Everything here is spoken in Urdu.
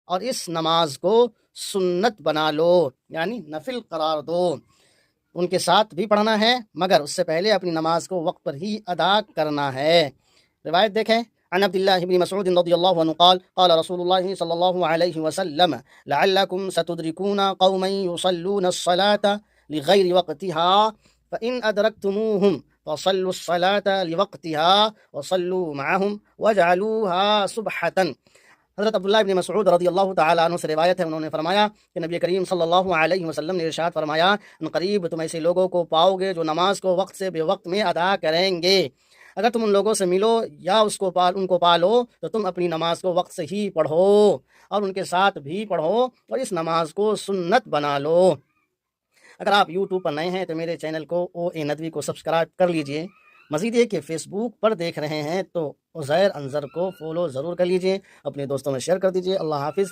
اور اس نماز کو سنت بنا لو، یعنی نفل قرار دو۔ ان کے ساتھ بھی پڑھنا ہے، مگر اس سے پہلے اپنی نماز کو وقت پر ہی ادا کرنا ہے۔ روایت دیکھیں، عن عبد الله بن مسعود رضي الله عنه قال قال رسول الله صلى الله عليه وسلم لعلكم ستدركون قوما يصلون الصلاة لغير وقتها فإن أدركتموهم فصلوا الصلاة لوقتها وصلوا معهم وجعلوها سبحة۔ حضرت عبداللہ ابن مسعود رضی اللہ تعالیٰ عنہ سے روایت ہے، انہوں نے فرمایا کہ نبی کریم صلی اللہ علیہ وسلم نے ارشاد فرمایا، ان قریب تم ایسے لوگوں کو پاؤ گے جو نماز کو وقت سے بے وقت میں ادا کریں گے۔ اگر تم ان لوگوں سے ملو یا ان کو پالو تو تم اپنی نماز کو وقت سے ہی پڑھو اور ان کے ساتھ بھی پڑھو اور اس نماز کو سنت بنا لو۔ اگر آپ یوٹیوب پر نئے ہیں تو میرے چینل کو OA ندوی کو سبسکرائب کر لیجئے۔ مزید یہ کہ فیس بک پر دیکھ رہے ہیں تو عزیر انظر کو فالو ضرور کر لیجئے، اپنے دوستوں میں شیئر کر دیجئے۔ اللہ حافظ۔